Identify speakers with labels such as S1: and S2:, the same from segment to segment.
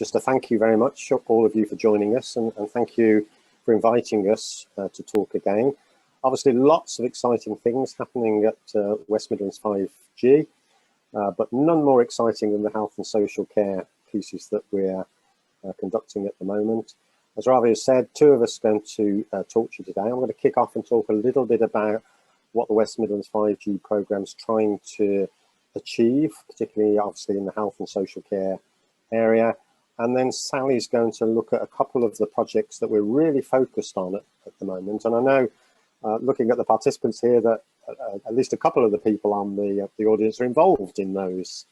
S1: just a thank you very much, all of you, for joining us, and thank you for inviting us to talk again. Obviously, lots of exciting things happening at West Midlands 5G, but none more exciting than the health and social care pieces that we're conducting at the moment. As Ravi has said, two of us are going to talk to you today. I'm going to kick off and talk a little bit about what the West Midlands 5G programme is trying to achieve, particularly obviously in the health and social care area. And then Sally's going to look at a couple of the projects that we're really focused on at the moment. And I know, looking at the participants here, that at least a couple of the people on the audience are involved in those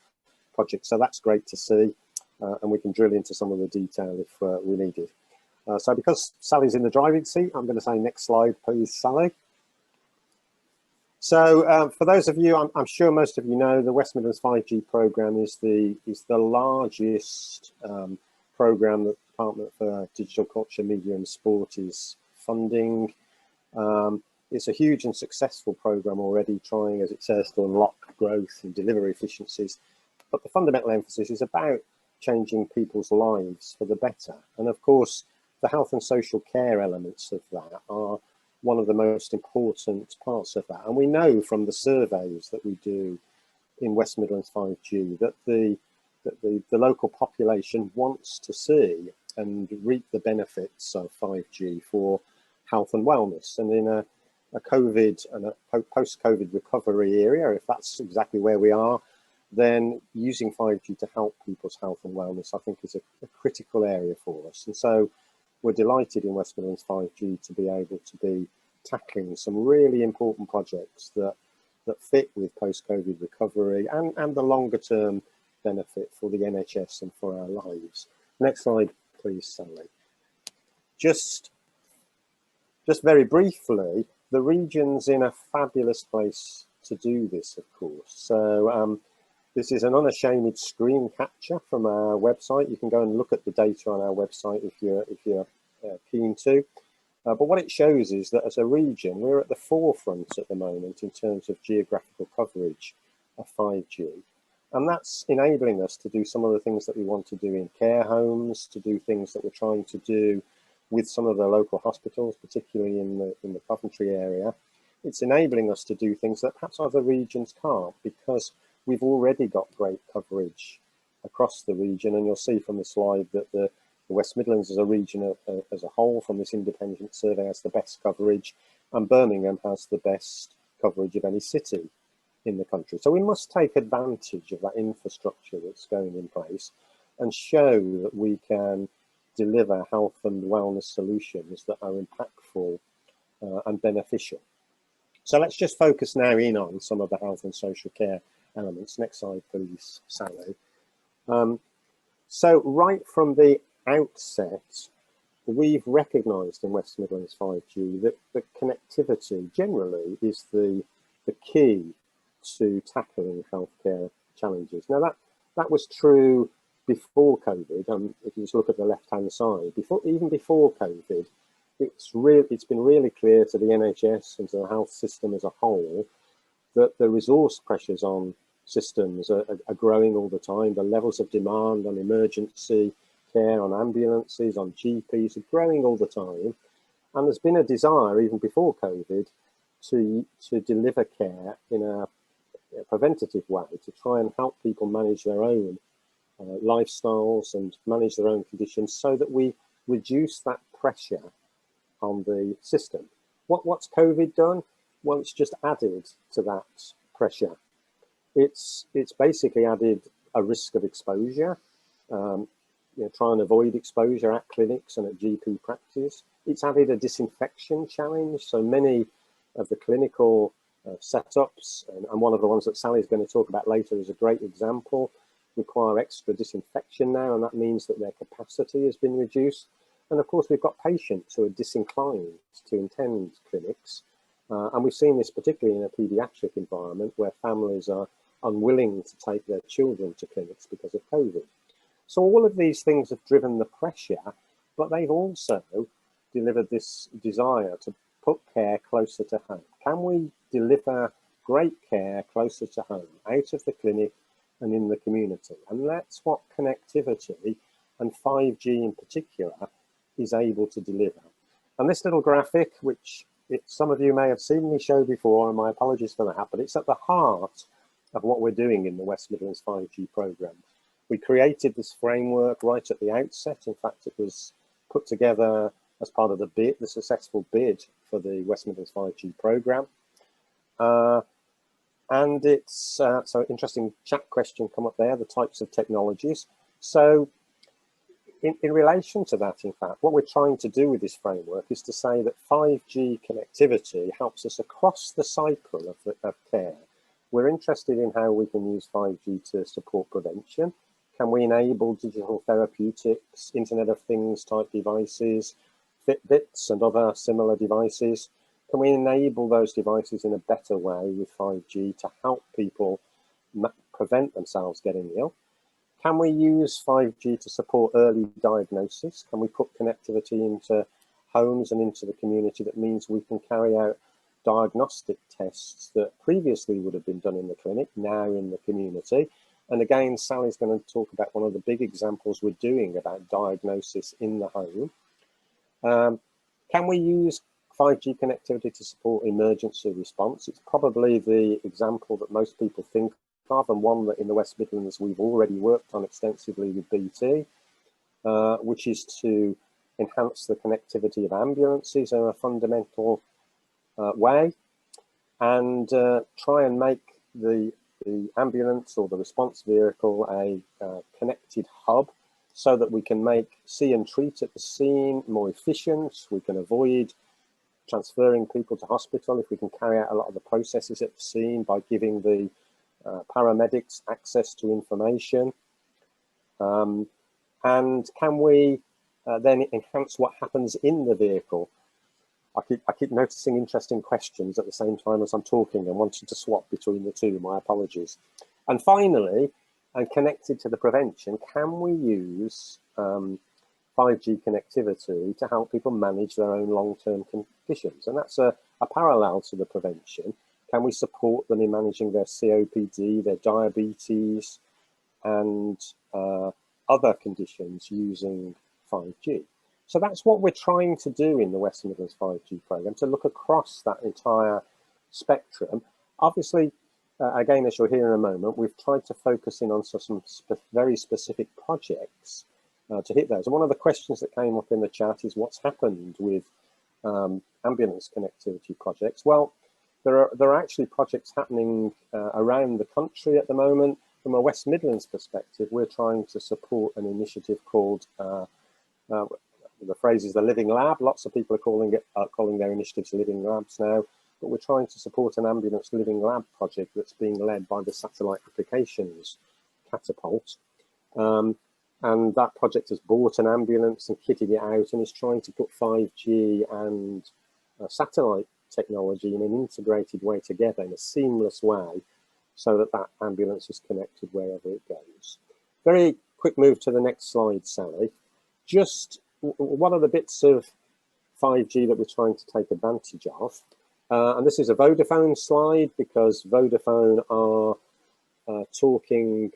S1: projects. So that's great to see. And we can drill into some of the detail if we need it. So because Sally's in the driving seat, I'm going to say next slide, please, Sally. So for those of you, I'm sure most of you know, the West Midlands 5G programme is the largest programme that the Department for Digital Culture, Media and Sport is funding. It's a huge and successful programme already, trying, as it says, to unlock growth and deliver efficiencies. But the fundamental emphasis is about changing people's lives for the better. And of course, the health and social care elements of that are one of the most important parts of that. And we know from the surveys that we do in West Midlands 5G that the local population wants to see and reap the benefits of 5G for health and wellness. And in a COVID and a post-COVID recovery area, if that's exactly where we are, then using 5G to help people's health and wellness, I think, is a critical area for us. And so we're delighted in West Midlands 5G to be able to be tackling some really important projects that fit with post-COVID recovery and the longer term benefit for the NHS and for our lives. Next slide, please, Sally. Just very briefly, the region's in a fabulous place to do this, of course. So this is an unashamed screen capture from our website. You can go and look at the data on our website if you're keen to. But what it shows is that as a region, we're at the forefront at the moment in terms of geographical coverage of 5G. And that's enabling us to do some of the things that we want to do in care homes, to do things that we're trying to do with some of the local hospitals, particularly in the Coventry area. It's enabling us to do things that perhaps other regions can't, because we've already got great coverage across the region. And you'll see from the slide that the West Midlands as a region as a whole from this independent survey has the best coverage, and Birmingham has the best coverage of any city in the country. So we must take advantage of that infrastructure that's going in place and show that we can deliver health and wellness solutions that are impactful and beneficial. So let's just focus now in on some of the health and social care elements. Next slide, please, Sally. So right from the outset, we've recognised in West Midlands 5G that the connectivity generally is the key to tackling healthcare challenges. Now that was true before COVID. If you just look at the left-hand side, even before COVID, it's been really clear to the NHS and to the health system as a whole that the resource pressures on systems are growing all the time. The levels of demand on emergency care, on ambulances, on GPs are growing all the time. And there's been a desire, even before COVID, to deliver care in a preventative way, to try and help people manage their own lifestyles and manage their own conditions so that we reduce that pressure on the system. What's COVID done? Well, it's just added to that pressure. It's basically added a risk of exposure. Try and avoid exposure at clinics and at GP practice. It's added a disinfection challenge. So many of the clinical setups, and one of the ones that Sally's going to talk about later is a great example, require extra disinfection now, and that means that their capacity has been reduced. And of course, we've got patients who are disinclined to attend clinics. And we've seen this particularly in a paediatric environment where families are unwilling to take their children to clinics because of COVID. So all of these things have driven the pressure, but they've also delivered this desire to put care closer to home. Can we deliver great care closer to home, out of the clinic and in the community? And that's what connectivity and 5G in particular is able to deliver. And this little graphic, which some of you may have seen me show before, and my apologies for that, but it's at the heart of what we're doing in the West Midlands 5G programme. We created this framework right at the outset. In fact, it was put together as part of the bid, the successful bid for the West Midlands 5G programme. And it's, so interesting chat question come up there, the types of technologies. So in relation to that, in fact, what we're trying to do with this framework is to say that 5G connectivity helps us across the cycle of care. We're interested in how we can use 5G to support prevention. Can we enable digital therapeutics, Internet of Things type devices, Fitbits and other similar devices? Can we enable those devices in a better way with 5G to help people prevent themselves getting ill? Can we use 5G to support early diagnosis? Can we put connectivity into homes and into the community that means we can carry out diagnostic tests that previously would have been done in the clinic, now in the community? And again, Sally's going to talk about one of the big examples we're doing about diagnosis in the home. Can we use 5G connectivity to support emergency response? It's probably the example that most people think of, and one that in the West Midlands we've already worked on extensively with BT, which is to enhance the connectivity of ambulances in a fundamental way, and try and make the ambulance or the response vehicle a connected hub, so that we can make see and treat at the scene more efficient. We can avoid transferring people to hospital if we can carry out a lot of the processes at the scene by giving the paramedics access to information. And can we then enhance what happens in the vehicle? I keep noticing interesting questions at the same time as I'm talking and wanting to swap between the two. My apologies. And finally, and connected to the prevention, can we use 5G connectivity to help people manage their own long-term conditions? And that's a parallel to the prevention. Can we support them in managing their COPD, their diabetes, and other conditions using 5G? So that's what we're trying to do in the West Midlands 5G programme, to look across that entire spectrum. Obviously, again, as you'll hear in a moment, we've tried to focus in on some very specific projects to hit those. And one of the questions that came up in the chat is what's happened with ambulance connectivity projects. Well, there are actually projects happening around the country at the moment. From a West Midlands perspective, we're trying to support an initiative called the phrase is the Living Lab. Lots of people are calling their initiatives Living Labs now, but we're trying to support an ambulance Living Lab project that's being led by the Satellite Applications Catapult. And that project has bought an ambulance and kitted it out and is trying to put 5G and satellite technology in an integrated way together in a seamless way, so that that ambulance is connected wherever it goes. Very quick move to the next slide, Sally. Just one of the bits of 5G that we're trying to take advantage of, and this is a Vodafone slide because Vodafone are supporting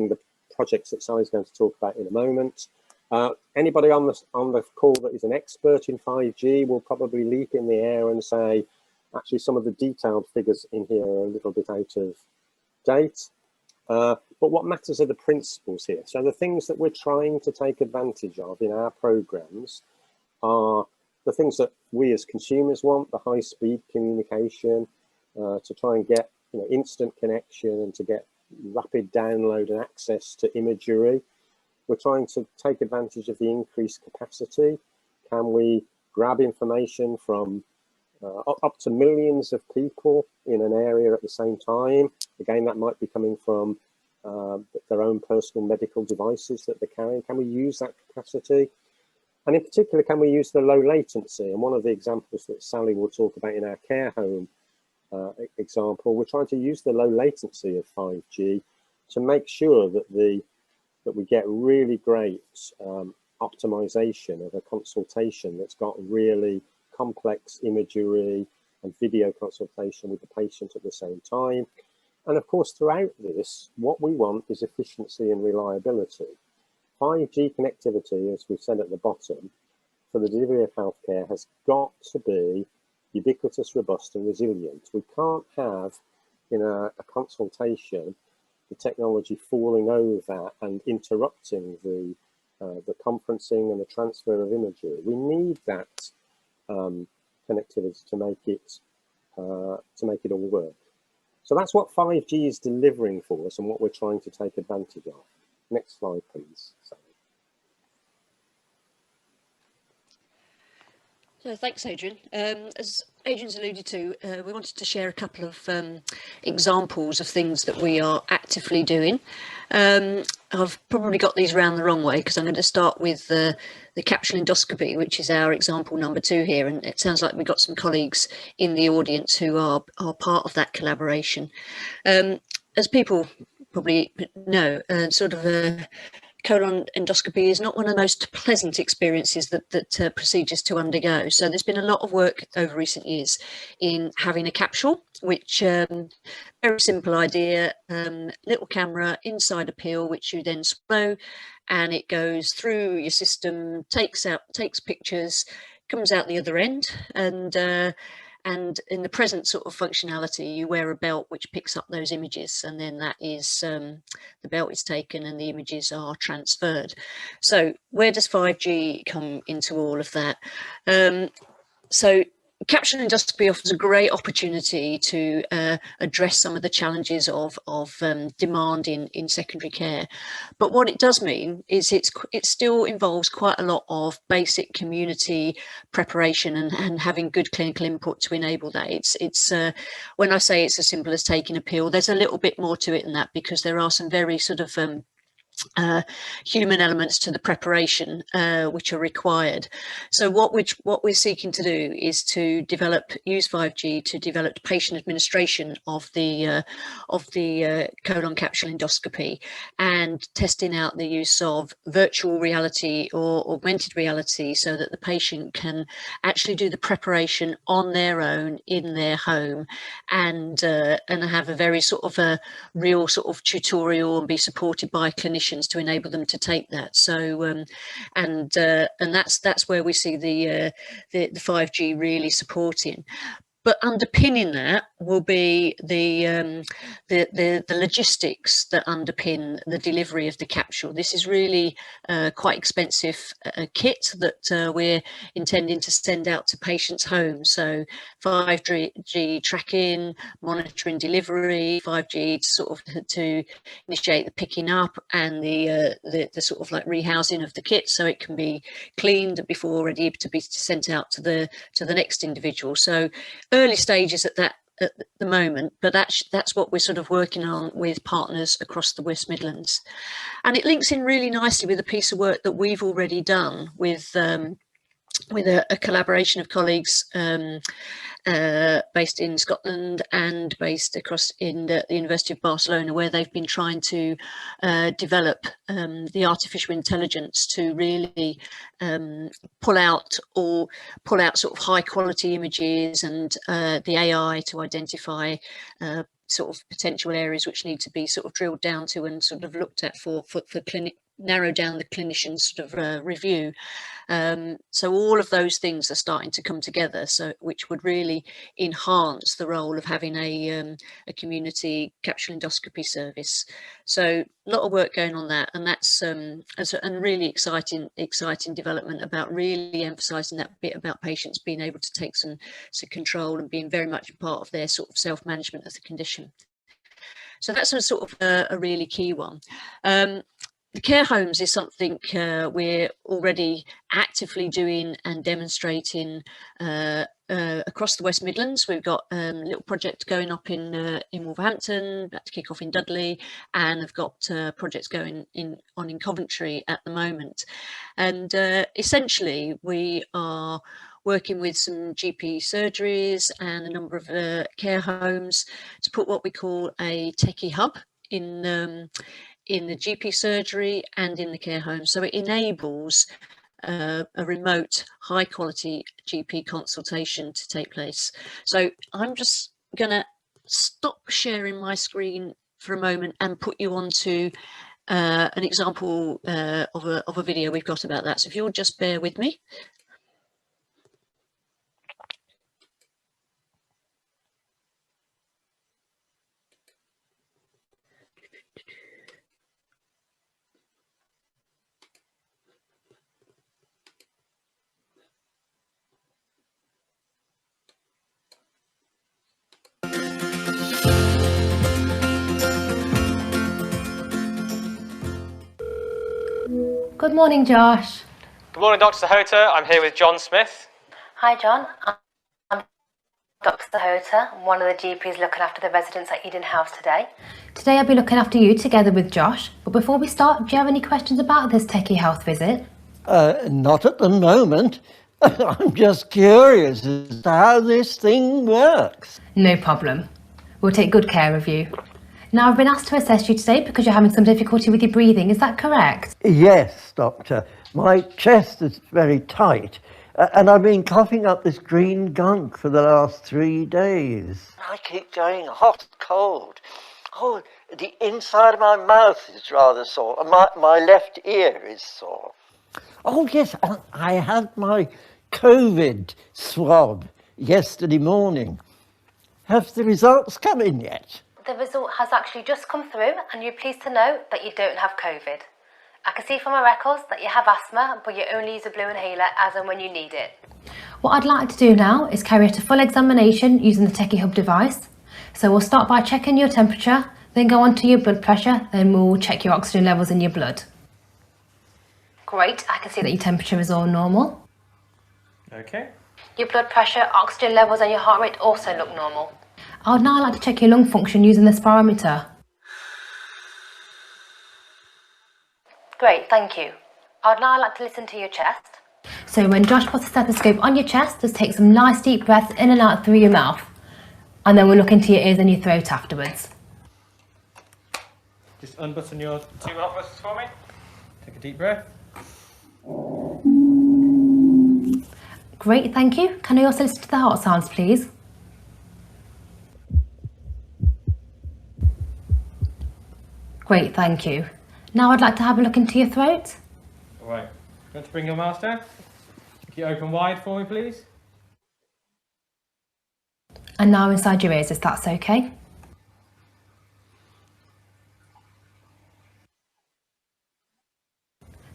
S1: the projects that Sally's going to talk about in a moment. Anybody on the call that is an expert in 5G will probably leap in the air and say, actually, some of the detailed figures in here are a little bit out of date. But what matters are the principles here. So the things that we're trying to take advantage of in our programs are the things that we as consumers want: the high-speed communication, to try and get instant connection and to get rapid download and access to imagery. We're trying to take advantage of the increased capacity. Can we grab information from up to millions of people in an area at the same time? Again, that might be coming from their own personal medical devices that they're carrying. Can we use that capacity? And in particular, can we use the low latency? And one of the examples that Sally will talk about in our care home example, we're trying to use the low latency of 5G to make sure that we get really great optimization of a consultation that's got really complex imagery and video consultation with the patient at the same time. And of course, throughout this, what we want is efficiency and reliability. 5G connectivity, as we've said at the bottom, for the delivery of healthcare has got to be ubiquitous, robust and resilient. We can't have in a consultation the technology falling over and interrupting the conferencing and the transfer of imagery. We need that connectivity to make it all work. So that's what 5G is delivering for us and what we're trying to take advantage of. Next slide, please.
S2: So thanks, Adrian. As Adrian's alluded to, we wanted to share a couple of examples of things that we are actively doing. I've probably got these around the wrong way because I'm going to start with the capsule endoscopy, which is our example number 2 here. And it sounds like we've got some colleagues in the audience who are part of that collaboration. As people probably know, colon endoscopy is not one of the most pleasant experiences that procedures to undergo. So there's been a lot of work over recent years in having a capsule, which very simple idea, little camera inside a pill, which you then swallow, and it goes through your system, takes pictures, comes out the other end, and in the present sort of functionality, you wear a belt which picks up those images, and then that is the belt is taken and the images are transferred. So where does 5G come into all of that? So capsule endoscopy offers a great opportunity to address some of the challenges of demand in secondary care. But what it does mean is it still involves quite a lot of basic community preparation and having good clinical input to enable that. It's when I say it's as simple as taking a pill, there's a little bit more to it than that, because there are some very sort of human elements to the preparation which are required. So what we're seeking to do is to use 5G to develop patient administration of the colon capsule endoscopy, and testing out the use of virtual reality or augmented reality so that the patient can actually do the preparation on their own in their home, and have a very sort of a real sort of tutorial and be supported by clinicians to enable them to take that. So and that's where we see the 5G really supporting. But underpinning that will be the logistics that underpin the delivery of the capsule. This is really quite expensive kit that we're intending to send out to patients' homes. So 5G tracking, monitoring delivery, 5G to initiate the picking up and the sort of like rehousing of the kit, so it can be cleaned before ready to be sent out to the next individual. So early stages at the moment, but that's what we're sort of working on with partners across the West Midlands. And it links in really nicely with a piece of work that we've already done with a collaboration of colleagues based in Scotland and based across in the University of Barcelona, where they've been trying to develop the artificial intelligence to really pull out sort of high quality images, and the AI to identify sort of potential areas which need to be sort of drilled down to and sort of looked at for clinic, narrow down the clinician's sort of review. So all of those things are starting to come together, so which would really enhance the role of having a community capsule endoscopy service. So a lot of work going on that, and that's and really exciting development about really emphasising that bit about patients being able to take some control and being very much a part of their sort of self-management of the condition. So that's a sort of a really key one. The care homes is something we're already actively doing and demonstrating across the West Midlands. We've got a little project going up in Wolverhampton, about to kick off in Dudley, and I've got projects going on in Coventry at the moment. And essentially we are working with some GP surgeries and a number of care homes to put what we call a techie hub in the GP surgery and in the care home. So it enables a remote, high quality GP consultation to take place. So I'm just going to stop sharing my screen for a moment and put you onto an example of a video we've got about that. So if you'll just bear with me.
S3: Good morning, Josh.
S4: Good morning, Dr. Sahota. I'm here with John Smith.
S3: Hi, John. I'm Dr. Sahota. I'm one of the GPs looking after the residents at Eden House today. Today I'll be looking after you together with Josh. But before we start, do you have any questions about this techie health visit?
S5: Not at the moment. I'm just curious as to how this thing works.
S3: No problem. We'll take good care of you. Now, I've been asked to assess you today because you're having some difficulty with your breathing. Is that correct?
S5: Yes, Doctor. My chest is very tight, and I've been coughing up this green gunk for the last 3 days. I keep going hot, cold. Oh, the inside of my mouth is rather sore, and my left ear is sore. Oh, yes, I had my COVID swab yesterday morning. Have the results come in yet?
S3: The result has actually just come through, and you're pleased to know that you don't have COVID. I can see from my records that you have asthma, but you only use a blue inhaler as and when you need it. What I'd like to do now is carry out a full examination using the Techie Hub device. So we'll start by checking your temperature, then go on to your blood pressure, then we'll check your oxygen levels in your blood. Great, I can see that your temperature is all normal.
S4: Okay.
S3: Your blood pressure, oxygen levels and your heart rate also look normal. I would now like to check your lung function using the spirometer. Great, thank you. I would now like to listen to your chest. So when Josh puts a stethoscope on your chest, just take some nice deep breaths in and out through your mouth. And then we'll look into your ears and your throat afterwards.
S4: Just unbutton your two heart buttons for me. Take a deep breath.
S3: Great, thank you. Can I also listen to the heart sounds, please? Great, thank you. Now I'd like to have a look into your throat.
S4: All right. You want to bring your mask down? Keep it open wide for me, please.
S3: And now inside your ears, if that's okay.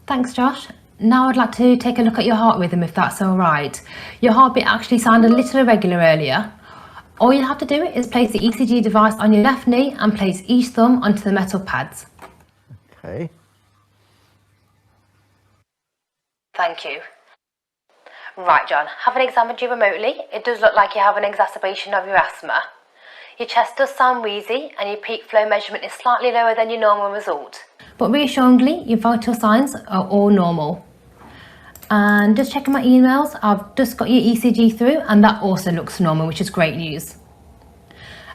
S3: Thanks, Josh. Now I'd like to take a look at your heart rhythm, if that's all right. Your heartbeat actually sounded a little irregular earlier. All you have to do is place the ECG device on your left knee and place each thumb onto the metal pads.
S5: Okay.
S3: Thank you. Right, John, having examined you remotely, it does look like you have an exacerbation of your asthma. Your chest does sound wheezy and your peak flow measurement is slightly lower than your normal result. But reassuringly, your vital signs are all normal. And just checking my emails, I've just got your ECG through and that also looks normal, which is great news.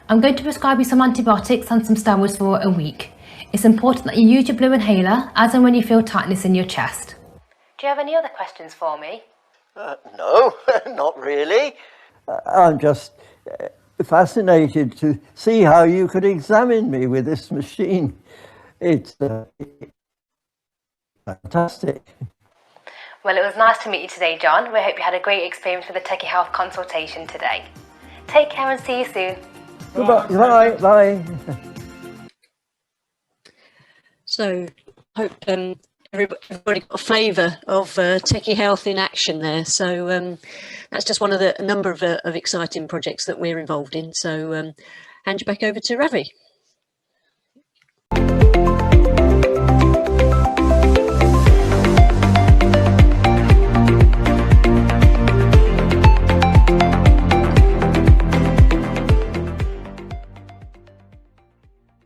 S3: I'm going to prescribe you some antibiotics and some steroids for a week. It's important that you use your blue inhaler as and when you feel tightness in your chest. Do you have any other questions for me?
S5: No, not really. I'm just fascinated to see how you could examine me with this machine. It's fantastic.
S3: Well, it was nice to meet you today, John. We hope you had a great experience with the Techie Health consultation today. Take care and see you soon.
S5: Goodbye. Bye.
S2: So, hope everybody got a flavour of Techie Health in action there. So that's just one of a number of exciting projects that we're involved in. So hand you back over to Ravi.